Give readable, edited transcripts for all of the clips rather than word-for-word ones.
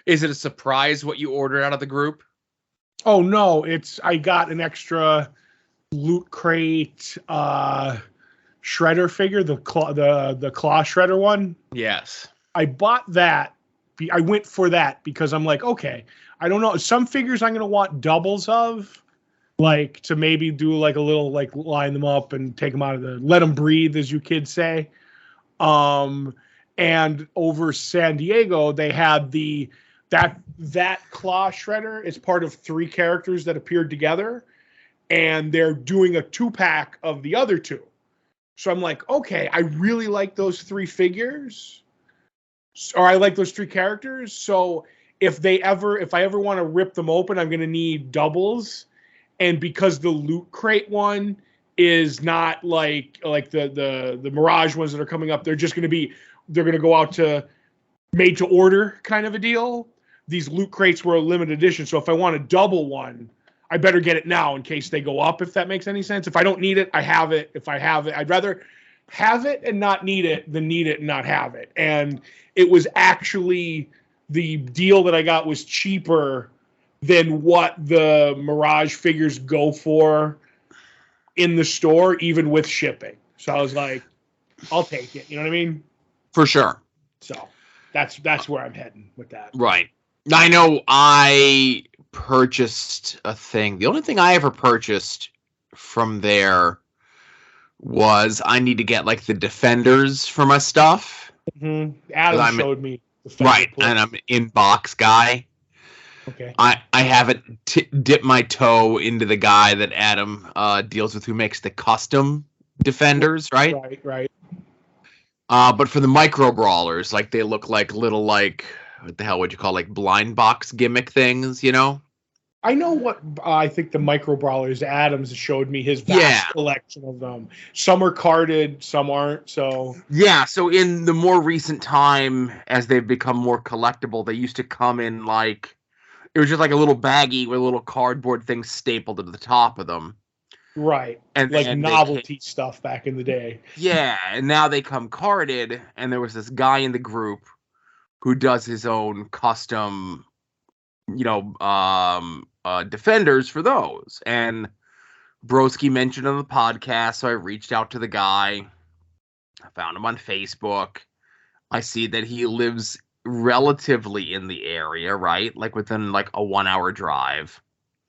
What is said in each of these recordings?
Is it a surprise what you ordered out of the group? Oh no, I got an extra Loot Crate shredder figure, the claw shredder one. Yes. I bought that. I went for that because I'm like, okay, I don't know. Some figures I'm going to want doubles of, like to maybe do like a little, like line them up and take them out of let them breathe, as you kids say. And over San Diego, they had that claw shredder is part of 3 characters that appeared together, and they're doing a 2-pack of the other 2. So I'm like, okay, I really like those 3 figures, or I like those 3 characters. So if I ever want to rip them open, I'm going to need doubles. And because the Loot Crate one is not like the Mirage ones that are coming up, they're going to go out to made to order kind of a deal. These Loot Crates were a limited edition. So if I want a double one, I better get it now in case they go up, if that makes any sense. If I don't need it, I have it. If I have it, I'd rather have it and not need it than need it and not have it. And it was actually, the deal that I got was cheaper than what the Mirage figures go for in the store, even with shipping. So I was like, I'll take it. You know what I mean? For sure. So that's where I'm heading with that. Right. I know I purchased a thing. The only thing I ever purchased from there was I need to get like the Defenders for my stuff. Mm-hmm. Adam showed me. Right, and I'm an in-box guy. Okay. I haven't dipped my toe into the guy that Adam deals with, who makes the custom Defenders, right? Right. But for the micro brawlers, like they look like little, like, what the hell would you call, like blind box gimmick things, you know? I know what I think the micro brawlers. Adams showed me his vast collection of them. Some are carded, some aren't. So yeah. So in the more recent time, as they've become more collectible, they used to come in like, it was just like a little baggie with a little cardboard thing stapled to the top of them. Right. And like novelty stuff back in the day. Yeah, and now they come carded, and there was this guy in the group who does his own custom, Defenders for those. And Broski mentioned on the podcast, so I reached out to the guy. I found him on Facebook. I see that he lives relatively in the area, right? Like within like a 1-hour drive.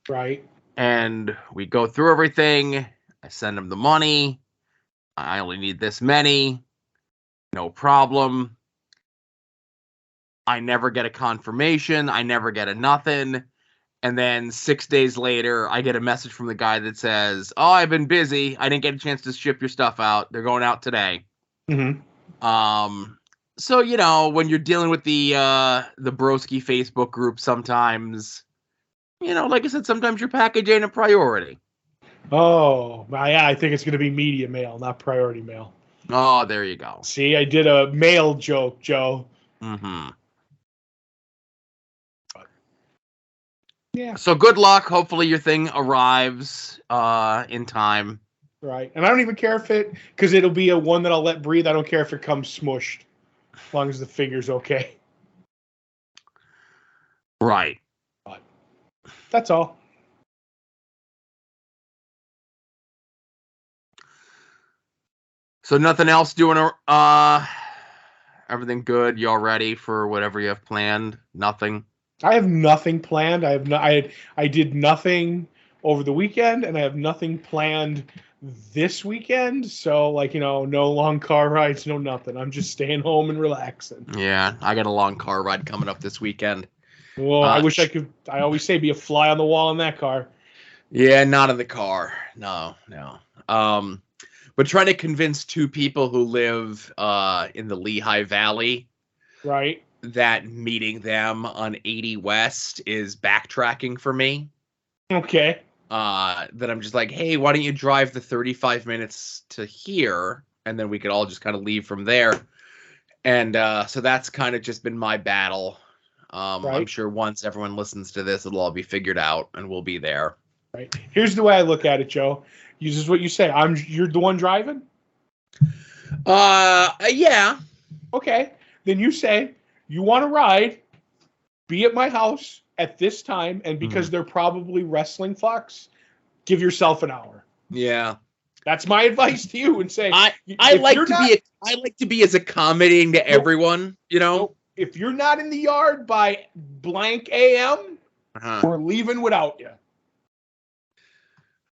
Right. And we go through everything. I send him the money. I only need this many. No problem. I never get a confirmation. I never get a nothing. And then 6 days later, I get a message from the guy that says, "Oh, I've been busy. I didn't get a chance to ship your stuff out. They're going out today." Mm-hmm. So, when you're dealing with the Broski Facebook group, sometimes, like I said, sometimes your package ain't a priority. Oh, yeah, I think it's going to be media mail, not priority mail. Oh, there you go. See, I did a mail joke, Joe. Mm-hmm. Yeah. So good luck. Hopefully your thing arrives in time. Right. And I don't even care because it'll be a one that I'll let breathe. I don't care if it comes smushed, as long as the figure's okay. Right. But that's all. So nothing else doing everything good? You all ready for whatever you have planned? Nothing? I have nothing planned. I did nothing over the weekend, and I have nothing planned this weekend. So, no long car rides, no nothing. I'm just staying home and relaxing. Yeah, I got a long car ride coming up this weekend. Well, I wish I could. I always say be a fly on the wall in that car. Yeah, not in the car. No. But trying to convince 2 people who live in the Lehigh Valley, right, that meeting them on 80 West is backtracking for me. Okay. That I'm just like, hey, why don't you drive the 35 minutes to here, and then we could all just kind of leave from there. And so that's kind of just been my battle. Right. I'm sure once everyone listens to this, it'll all be figured out, and we'll be there. Right. Here's the way I look at it, Joe. This is what you say. You're the one driving? Yeah. Okay. Then you say, you want to ride, be at my house at this time, and because they're probably wrestling fucks, give yourself an hour. Yeah. That's my advice to you, and say I like to be as accommodating to everyone, you know. Nope. If you're not in the yard by blank AM, we're leaving without you.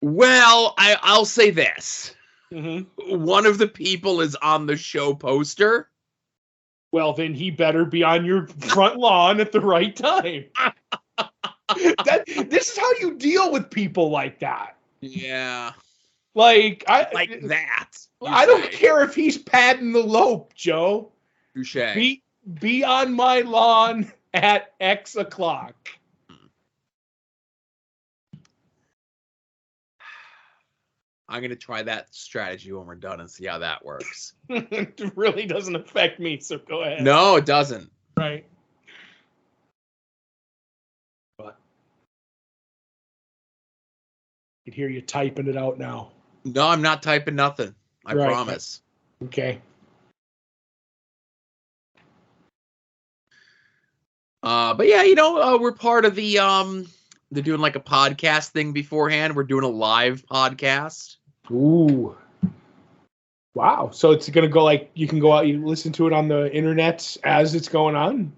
Well, I'll say this. One of the people is on the show poster. Well, then he better be on your front lawn at the right time. This is how you deal with people like that. Yeah. Like that. I don't care if he's padding the lope, Joe. Touché. Be on my lawn at X o'clock. I'm going to try that strategy when we're done and see how that works. It really doesn't affect me, so go ahead. No, it doesn't. Right. But I can hear you typing it out now. No, I'm not typing nothing. I promise. Okay. But yeah, you know, we're part of the they're doing like a podcast thing beforehand. We're doing a live podcast. Ooh. Wow. So it's going to go like you can go out, you listen to it on the internet as it's going on?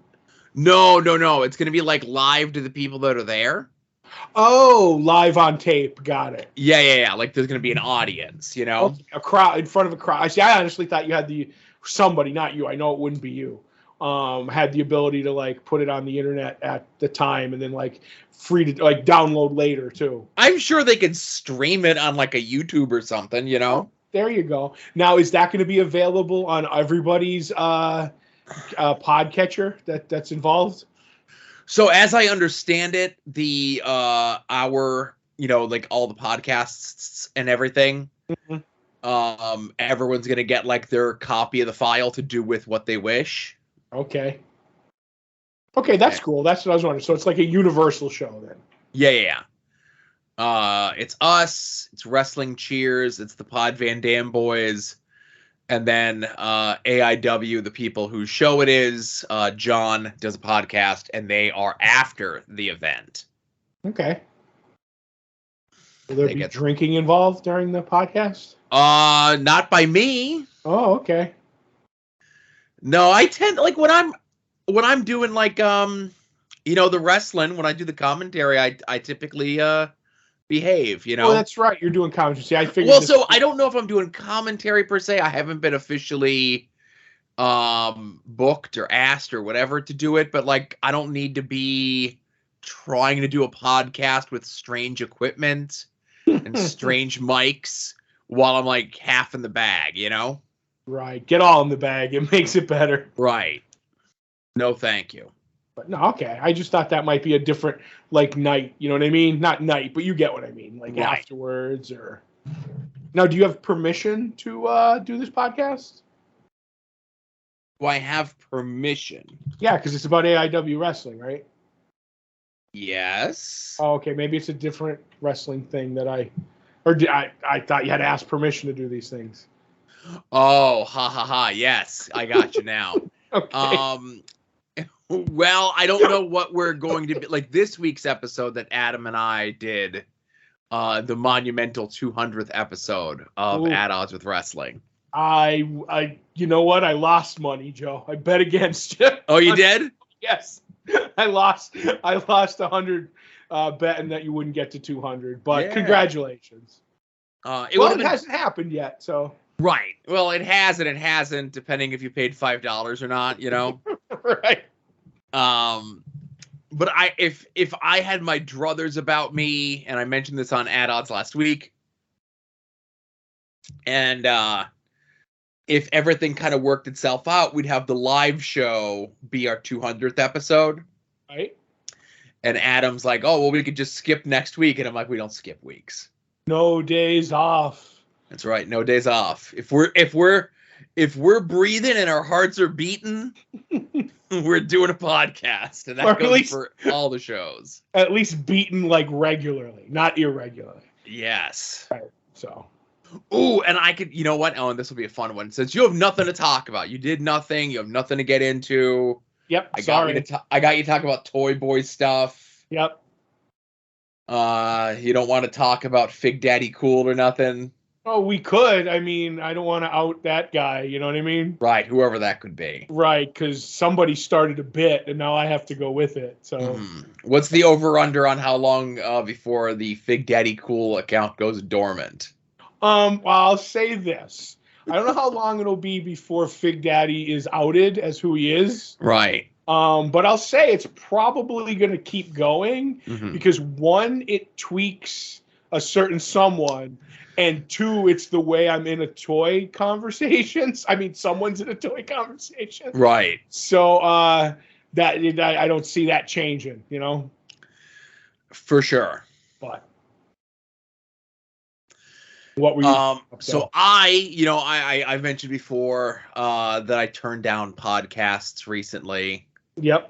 No. It's going to be like live to the people that are there. Oh, live on tape. Got it. Yeah. Like there's going to be an audience, you know? Okay. A crowd in front of a crowd. See, I honestly thought you had somebody, not you. I know it wouldn't be you. Had the ability to like put it on the internet at the time and then like free to like download later too. I'm sure they could stream it on like a YouTube or something, you know? Oh, there you go. Now, is that going to be available on everybody's podcatcher that's involved? So as I understand it, the our, you know, like all the podcasts and everything, everyone's going to get like their copy of the file to do with what they wish. Okay, that's cool. That's what I was wondering. So it's like a universal show then. Yeah. It's us, it's Wrestling Cheers, it's the Pod Van Dam Boys, and then AIW, the people whose show it is. John does a podcast, and they are after the event. Okay. Will there be drinking involved during the podcast? Not by me. Oh, okay. No, I tend like when I'm doing like you know, the wrestling, when I do the commentary, I typically behave, you know. Oh, that's right. You're doing commentary. See, I figured. Well, so I don't know if I'm doing commentary per se. I haven't been officially booked or asked or whatever to do it, but like I don't need to be trying to do a podcast with strange equipment and strange mics while I'm like half in the bag, you know? Right. Get all in the bag. It makes it better. Right. No, thank you. But no, okay. I just thought that might be a different like night. You know what I mean? Not night, but you get what I mean. Like afterwards or. Now, do you have permission to do this podcast? Do I have permission? Yeah, because it's about AIW wrestling, right? Yes. Oh, okay. Maybe it's a different wrestling thing that I thought you had to ask permission to do these things. Oh, ha. Yes, I got you now. Okay. Well, I don't know what we're going to be like this week's episode that Adam and I did, the monumental 200th episode of At Odds with Wrestling. I you know what? I lost money, Joe. I bet against you. Oh, you did? Yes. I lost 100 betting that you wouldn't get to 200, but Congratulations. It hasn't happened yet, so. Right. Well, it has and it hasn't, depending if you paid $5 or not, you know. Right. But if I had my druthers about me, and I mentioned this on At Odds last week, and if everything kind of worked itself out, we'd have the live show be our 200th episode. Right. And Adam's like, oh, well, we could just skip next week. And I'm like, we don't skip weeks. No days off. That's right. No days off. If we're breathing and our hearts are beating, we're doing a podcast. And that goes for all the shows. At least beaten like regularly, not irregularly. Yes. Right. So. Ooh, and I could, you know what? Oh, and this will be a fun one. Since you have nothing to talk about, you did nothing, you have nothing to get into. Yep. I got you to talk about Toy Boy stuff. Yep. You don't want to talk about Fig Daddy Cool or nothing. Oh, we could. I mean, I don't want to out that guy. You know what I mean? Right. Whoever that could be. Right. Because somebody started a bit, and now I have to go with it. So, what's the over/under on how long before the Fig Daddy Cool account goes dormant? Well, I'll say this. I don't know how long it'll be before Fig Daddy is outed as who he is. Right. But I'll say it's probably going to keep going because one, it tweaks a certain someone, and two, it's the way I'm in a toy conversations. I mean, someone's in a toy conversation. Right. So that I don't see that changing, you know? For sure. But what were you? So I've mentioned before that I turned down podcasts recently. Yep.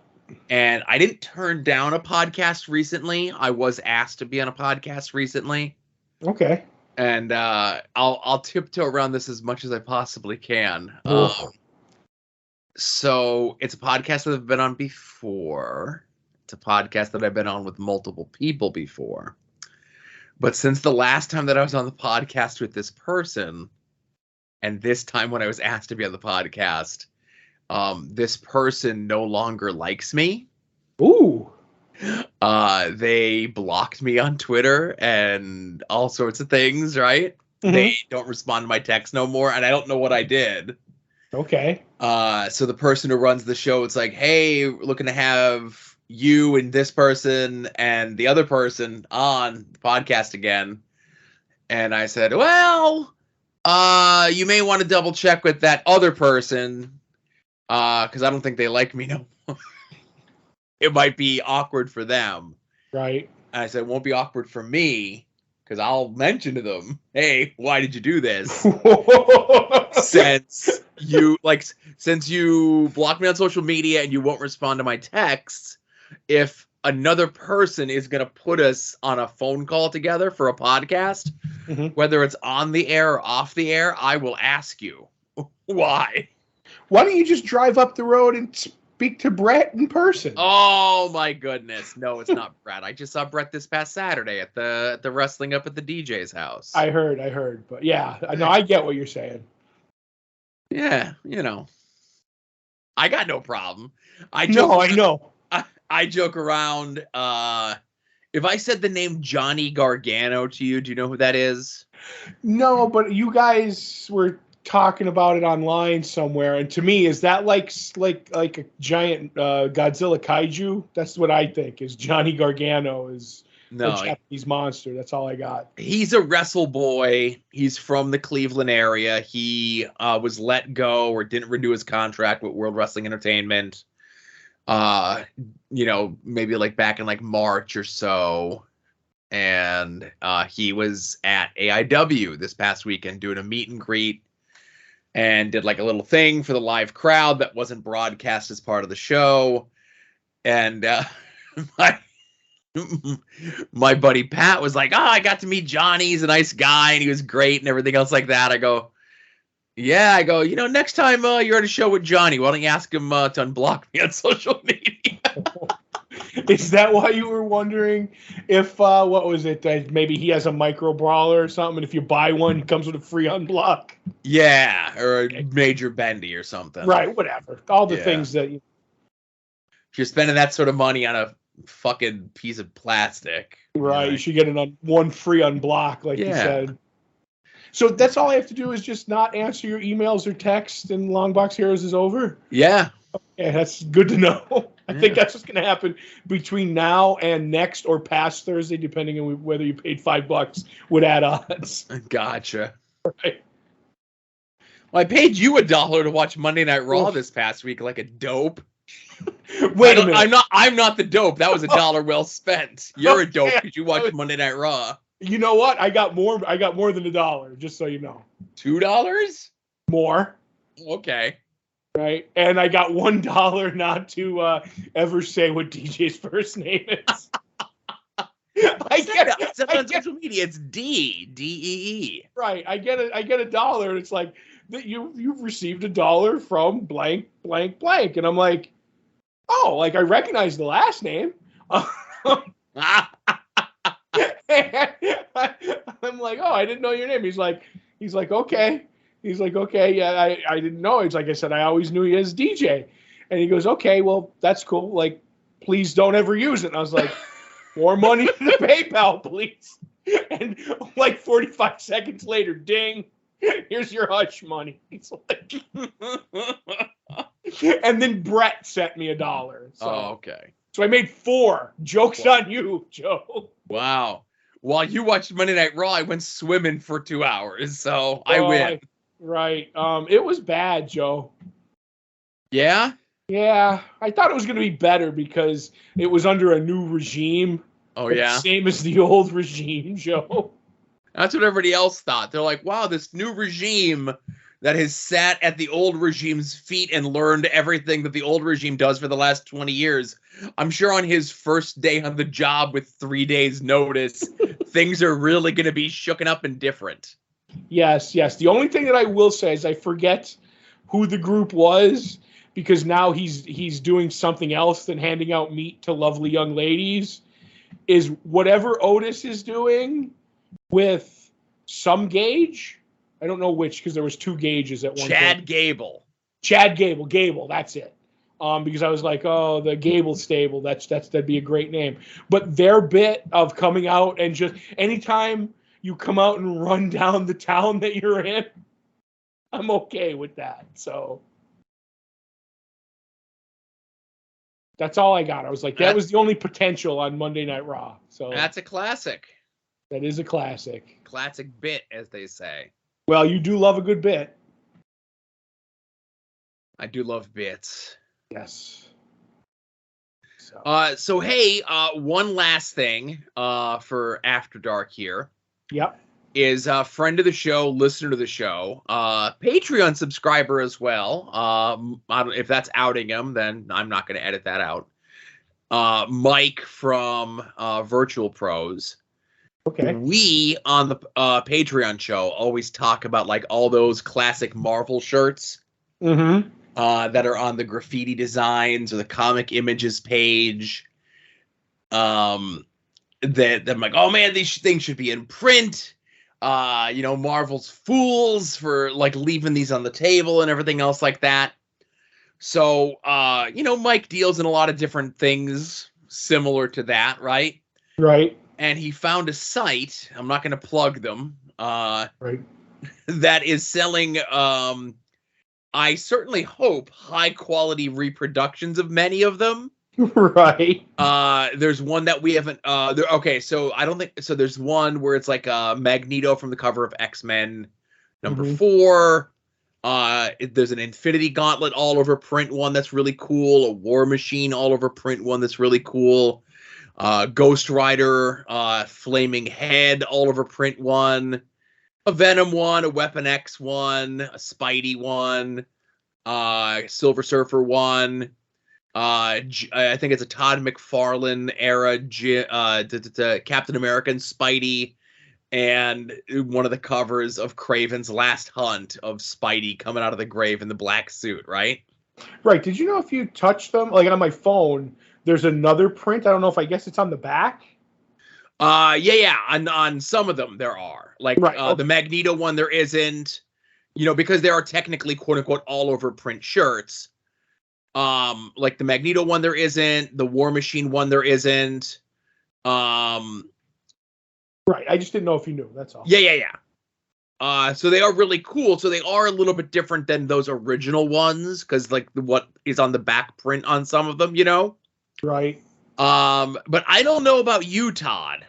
And I didn't turn down a podcast recently. I was asked to be on a podcast recently. Okay. And I'll tiptoe around this as much as I possibly can. So it's a podcast that I've been on before. It's a podcast that I've been on with multiple people before. But since the last time that I was on the podcast with this person, and this time when I was asked to be on the podcast, this person no longer likes me. Ooh. They blocked me on Twitter and all sorts of things, right? They don't respond to my texts no more, and I don't know what I did. Okay. So the person who runs the show, it's like, hey, we're looking to have you and this person and the other person on the podcast again. And I said, well, you may want to double check with that other person, because I don't think they like me no more. It might be awkward for them. Right. And I said, it won't be awkward for me, because I'll mention to them, hey, why did you do this? since you blocked me on social media and you won't respond to my texts, if another person is going to put us on a phone call together for a podcast, whether it's on the air or off the air, I will ask you why. Why don't you just drive up the road and speak to Brett in person? Oh my goodness. No, it's not Brett. I just saw Brett this past Saturday at the wrestling up at the DJ's house. I heard. But yeah, no, I get what you're saying. Yeah, you know. I got no problem. I know. I joke around. If I said the name Johnny Gargano to you, do you know who that is? No, but you guys were talking about it online somewhere, and to me, is that like a giant Godzilla kaiju? That's what I think is Johnny Gargano is a Japanese monster. That's all I got. He's a wrestle boy. He's from the Cleveland area. He was let go or didn't renew his contract with World Wrestling Entertainment. Maybe like back in like March or so. And he was at AIW this past weekend doing a meet and greet and did like a little thing for the live crowd that wasn't broadcast as part of the show. And my buddy Pat was like, I got to meet Johnny. He's a nice guy and he was great and everything else like that. I go, next time you're at a show with Johnny, why don't you ask him to unblock me on social media? Is that why you were wondering if, what was it, maybe he has a micro brawler or something, and if you buy one, it comes with a free unblock? Yeah, or a major bendy or something. Right, whatever. All the things that... If you're spending that sort of money on a fucking piece of plastic. Right, you should get one free unblock, like you said. So that's all I have to do is just not answer your emails or texts, and Longbox Heroes is over? Yeah. Okay, that's good to know. I think that's what's going to happen between now and next or past Thursday, depending on whether you paid $5 with add-ons. Gotcha. Right. Well, I paid you $1 to watch Monday Night Raw this past week, like a dope. Wait a minute. I'm not the dope. That was $1 well spent. You're a dope because you watched Monday Night Raw. You know what? I got more than $1, just so you know. $2? More. Okay. Right, and I got $1 not to ever say what DJ's first name is. I get on social media. It's DEE. Right, I get $1, and it's like that you've received $1 from blank, and I'm like, Oh, like I recognize the last name. I'm like, oh, I didn't know your name. He's like, okay. He's like, okay, yeah, I didn't know. It's like I said, I always knew you as DJ. And he goes, okay, well, that's cool. Like, please don't ever use it. And I was like, more money to the PayPal, please. And like 45 seconds later, ding, here's your hush money. He's like, and then Brett sent me $1. So. Oh, okay. So I made 4. Joke's on you, Joe. Wow. While you watched Monday Night Raw, I went swimming for 2 hours, so I win. Right. It was bad, Joe. Yeah? Yeah. I thought it was going to be better because it was under a new regime. Oh, yeah? Same as the old regime, Joe. That's what everybody else thought. They're like, wow, this new regime that has sat at the old regime's feet and learned everything that the old regime does for the last 20 years. I'm sure on his first day on the job with 3 days notice, things are really going to be shooken up and different. Yes. The only thing that I will say is I forget who the group was because now he's doing something else than handing out meat to lovely young ladies, is whatever Otis is doing with some Gage. I don't know which because there was 2 Gages at one Chad Gable, that's it. Because I was like, oh, the Gable stable, that'd be a great name. But their bit of coming out and just anytime you come out and run down the town that you're in, I'm okay with that. So that's all I got. I was like, that was the only potential on Monday Night Raw. So that's a classic. That is a classic. Classic bit, as they say. Well, you do love a good bit. I do love bits. Yes. So hey, one last thing for After Dark here. Yep. Is a friend of the show, listener to the show, Patreon subscriber as well. I don't, if that's outing him, then I'm not going to edit that out. Mike from Virtual Pros. Okay. We on the Patreon show always talk about like all those classic Marvel shirts that are on the graffiti designs or the comic images page. That I'm like, oh man, these things should be in print. Marvel's fools for like leaving these on the table and everything else like that. So, Mike deals in a lot of different things similar to that, right? Right. And he found a site, I'm not going to plug them, right, that is selling, I certainly hope, high-quality reproductions of many of them. Right. There's one that we haven't, so I don't think, so there's one where it's like Magneto from the cover of X-Men number 4. There's an Infinity Gauntlet all over print one that's really cool, a War Machine all over print one that's really cool. Ghost Rider, Flaming Head, all over print one, a Venom one, a Weapon X one, a Spidey one, Silver Surfer one, I think it's a Todd McFarlane era Captain America and Spidey, and one of the covers of Kraven's Last Hunt of Spidey coming out of the grave in the black suit, right? Right. Did you know if you touch them, like on my phone, there's another print. I don't know if I guess it's on the back. Yeah. On some of them there are. Like the Magneto one there isn't. Because there are technically quote unquote all over print shirts. Like the Magneto one there isn't. The War Machine one there isn't. Right. I just didn't know if you knew. That's all. Yeah. So they are really cool. So they are a little bit different than those original ones because like what is on the back print on some of them, Right. But I don't know about you, Todd.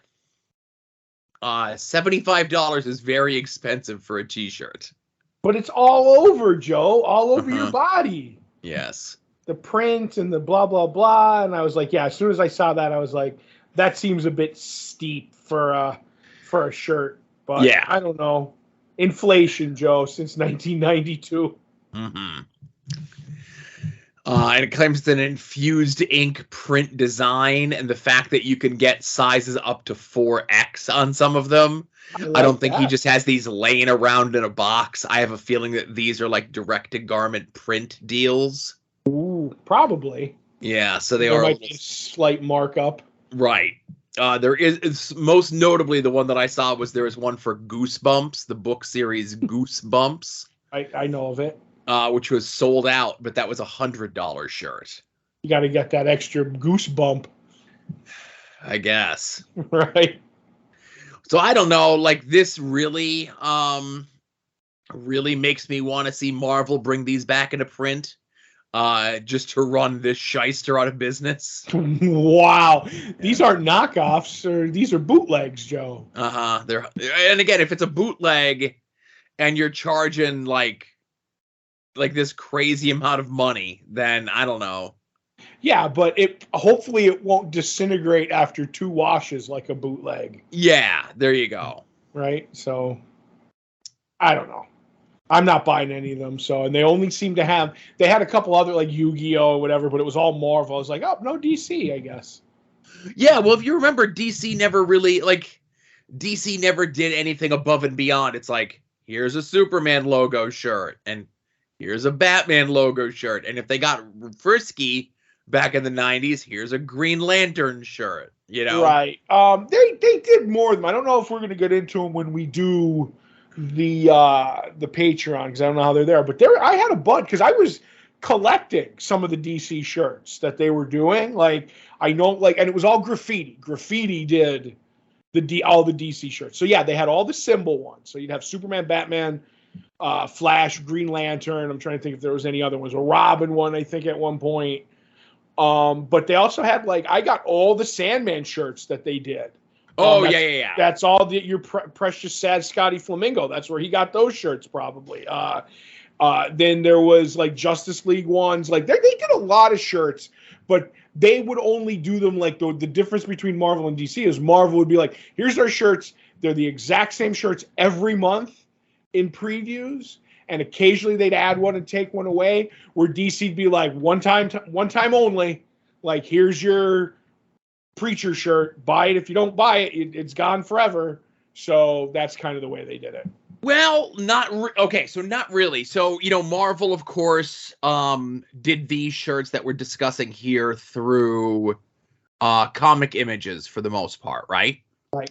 $75 is very expensive for a t-shirt. But it's all over, Joe. All over your body. Yes. The print and the blah, blah, blah. And I was like, yeah, as soon as I saw that, I was like, that seems a bit steep for a shirt. But yeah. I don't know. Inflation, Joe, since 1992. And it claims it's an infused ink print design, and the fact that you can get sizes up to 4X on some of them. I don't think he just has these laying around in a box. I have a feeling that these are like direct-to-garment print deals. Ooh, probably. Yeah, so There might be a slight markup. right. There is, it's most notably the one that I saw was there was one for Goosebumps, the book series Goosebumps, I know of it. which was sold out, but that was $100 shirt. You got to get that extra goosebump, I guess. right? So I don't know, like this really makes me want to see Marvel bring these back into print. Just to run this shyster out of business. Wow. These aren't knockoffs, or these are bootlegs, Joe. And again, if it's a bootleg and you're charging like this crazy amount of money, then I don't know. Yeah, but hopefully it won't disintegrate after 2 washes like a bootleg. Yeah, there you go. Right? So I don't know. I'm not buying any of them. So, and they only seem to have, they had a couple other like Yu-Gi-Oh or whatever, but it was all Marvel. I was like, oh, no DC, I guess. Yeah, well, if you remember, DC never did anything above and beyond. It's like, here's a Superman logo shirt, and here's a Batman logo shirt. And if they got frisky back in the 90s, here's a Green Lantern shirt, you know? Right. They did more of them. I don't know if we're going to get into them when we do the Patreon, because I don't know how they're there, but I had a bunch because I was collecting some of the DC shirts that they were doing. Like I know, like, and it was all graffiti. Graffiti did all the DC shirts. So yeah, they had all the symbol ones. So you'd have Superman, Batman, Flash, Green Lantern. I'm trying to think if there was any other ones. A Robin one, I think, at one point. But they also had, like, I got all the Sandman shirts that they did. Yeah. That's all your precious sad Scotty Flamingo. That's where he got those shirts probably. Then there was like Justice League ones. Like they did a lot of shirts, but they would only do them like the difference between Marvel and DC is Marvel would be like, here's our shirts. They're the exact same shirts every month in previews, and occasionally they'd add one and take one away. Where DC'd be like one time only. Like, here's your Preacher shirt, buy it. If you don't buy it, it's gone forever. So that's kind of the way they did it. Well, so not really. So, you know, Marvel, of course, did these shirts that we're discussing here through Comic Images for the most part, right? Right.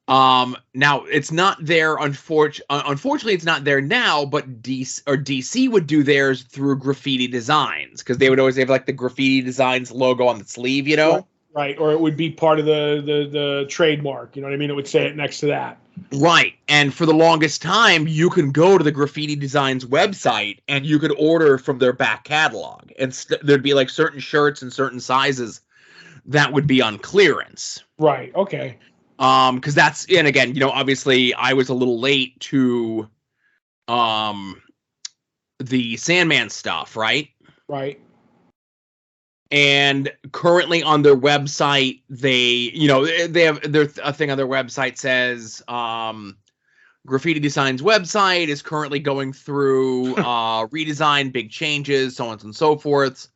Now it's not there. Unfortunately, it's not there now. But DC would do theirs through Graffiti Designs, because they would always have like the Graffiti Designs logo on the sleeve, you know. Right, or it would be part of the trademark. You know what I mean? It would say it next to that. Right, and for the longest time, you can go to the Graffiti Designs website and you could order from their back catalog, and there'd be like certain shirts and certain sizes that would be on clearance. Right. Okay. Because that's, and again, you know, obviously I was a little late to the Sandman stuff, right? Right. And currently on their website, they have their a thing on their website says Graffiti Design's website is currently going through redesign, big changes, so on and so forth.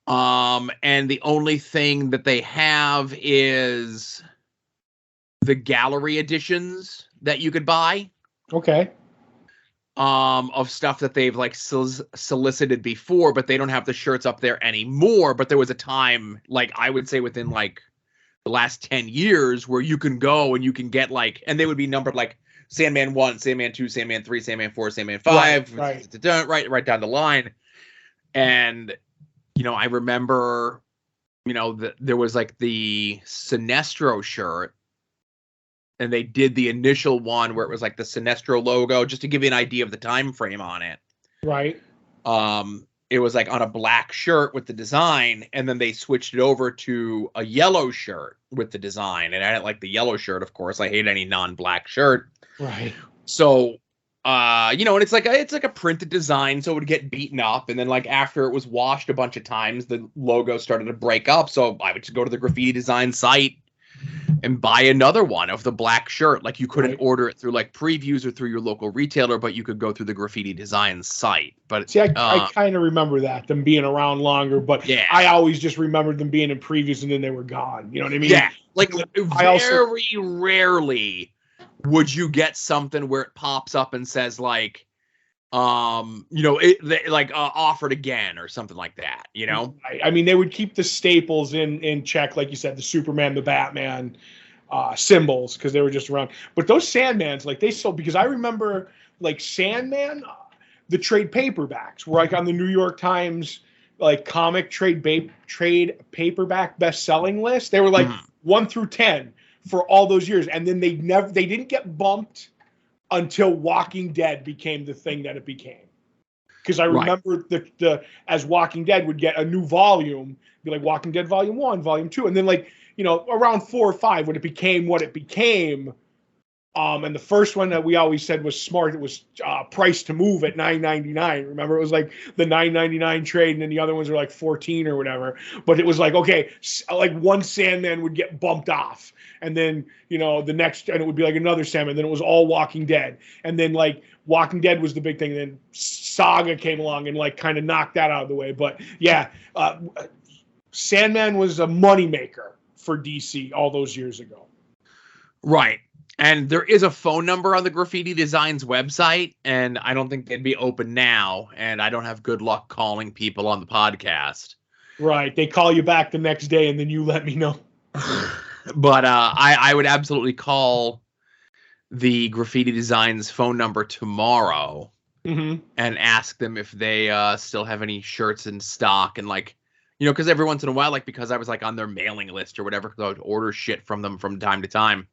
And the only thing that they have is the gallery editions that you could buy. Okay. Of stuff that they've like solicited before, but they don't have the shirts up there anymore. But there was a time, like I would say within like the last 10 years, where you can go and you can get like, and they would be numbered like Sandman 1, Sandman 2, Sandman 3, Sandman 4, Sandman 5, right down the line. And, you know, I remember, you know, there was like the Sinestro shirt, and they did the initial one where it was like the Sinestro logo, just to give you an idea of the time frame on it. Right. It was like on a black shirt with the design, and then they switched it over to a yellow shirt with the design. And I didn't like the yellow shirt, of course. I hate any non-black shirt. Right. So, you know, and it's like a printed design, so it would get beaten up. And then like after it was washed a bunch of times, the logo started to break up. So I would just go to the Graffiti Design site and buy another one of the black shirt. Like you couldn't order it through like previews or through your local retailer, but you could go through the Graffiti Design site. But see, I kind of remember them being around longer, but yeah. I always just remembered them being in previews and then they were gone. You know what I mean? Yeah. Like very rarely would you get something where it pops up and says like, offered again or something like that, you know? I mean, they would keep the staples in check, like you said, the Superman, the Batman symbols, because they were just around. But those Sandmans, like, they sold, because I remember, like, Sandman, the trade paperbacks were, like, on the New York Times, like, comic trade paperback best-selling list. They were, like, 1 through 10 for all those years. And then they didn't get bumped until Walking Dead became the thing that it became. Because I remember the as Walking Dead would get a new volume, be like Walking Dead Volume 1, Volume 2, and then, like, you know, around 4 or 5 when it became what it became. And the first one that we always said was smart. It was priced to move at $9.99. Remember, it was like the $9.99 trade, and then the other ones were like 14 or whatever. But it was like, okay, like one Sandman would get bumped off, and then, you know, the next, and it would be like another Sandman. Then it was all Walking Dead, and then, like, Walking Dead was the big thing. And then Saga came along and, like, kind of knocked that out of the way. But yeah, Sandman was a moneymaker for DC all those years ago. Right. And there is a phone number on the Graffiti Designs website, and I don't think they'd be open now, and I don't have good luck calling people on the podcast. Right. They call you back the next day, and then you let me know. But I would absolutely call the Graffiti Designs phone number tomorrow and ask them if they still have any shirts in stock. And, like, you know, because every once in a while, like, because I was, like, on their mailing list or whatever, because I would order shit from them from time to time.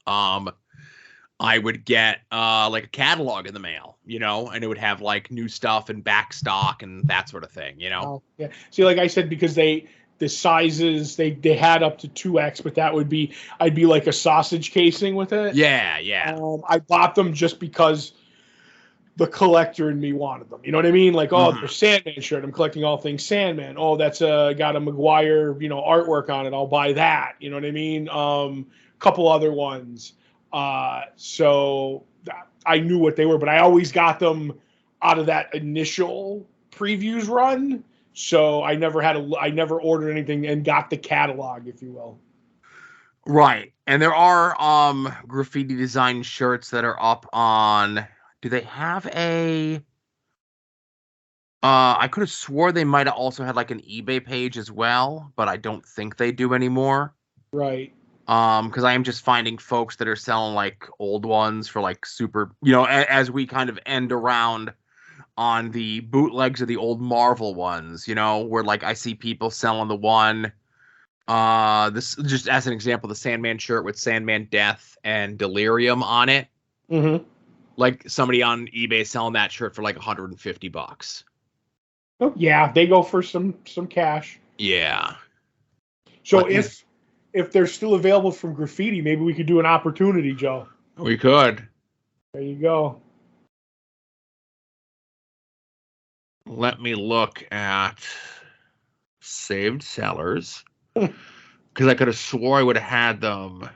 I would get like a catalog in the mail, you know, and it would have, like, new stuff and back stock and that sort of thing, you know. Oh, yeah. See, like I said, because the sizes they had up to 2X, but that would be, I'd be like a sausage casing with it. Yeah. I bought them just because the collector in me wanted them. You know what I mean? Like, oh, the Sandman shirt. I'm collecting all things Sandman. Oh, that's got a Maguire, you know, artwork on it. I'll buy that. You know what I mean? Couple other ones. So I knew what they were, but I always got them out of that initial previews run. So I never ordered anything and got the catalog, if you will. Right. And there are Graffiti Design shirts that are up on, do they have a I could have swore they might have also had, like, an eBay page as well, but I don't think they do anymore. Right. Because I am just finding folks that are selling, like, old ones for, like, super, you know, as we kind of end around on the bootlegs of the old Marvel ones, you know, where, like, I see people selling the one, this, just as an example, the Sandman shirt with Sandman Death and Delirium on it. Like, somebody on eBay selling that shirt for, like, $150. Oh, yeah, they go for some cash. Yeah. So but if they're still available from Graffiti, maybe we could do an opportunity, Joe. We could. There you go. Let me look at saved sellers. Because I could have swore I would have had them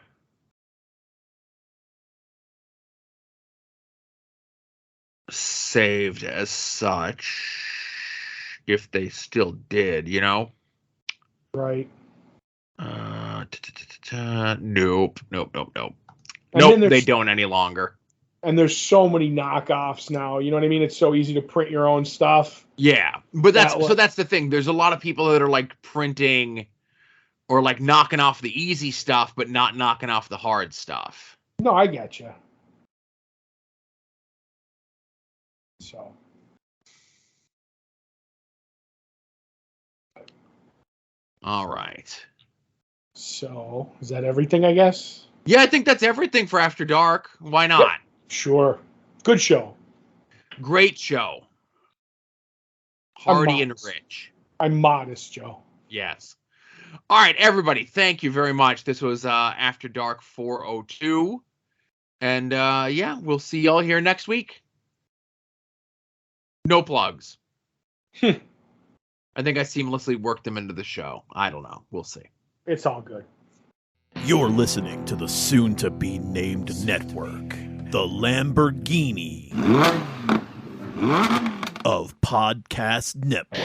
saved as such. If they still did, you know? Right. Nope. Nope, they don't any longer. And there's so many knockoffs now. You know what I mean? It's so easy to print your own stuff. Yeah, but that's the thing. There's a lot of people that are, like, printing or, like, knocking off the easy stuff, but not knocking off the hard stuff. No, I get you. So. All right. So, is that everything, I guess? Yeah, I think that's everything for After Dark. Why not? Yep. Sure. Good show. Great show. Hardy and rich. I'm modest, Joe. Yes. All right, everybody. Thank you very much. This was After Dark 402. And, yeah, we'll see y'all here next week. No plugs. I think I seamlessly worked them into the show. I don't know. We'll see. It's all good. You're listening to the soon-to-be-named network, the Lamborghini of Podcast Network.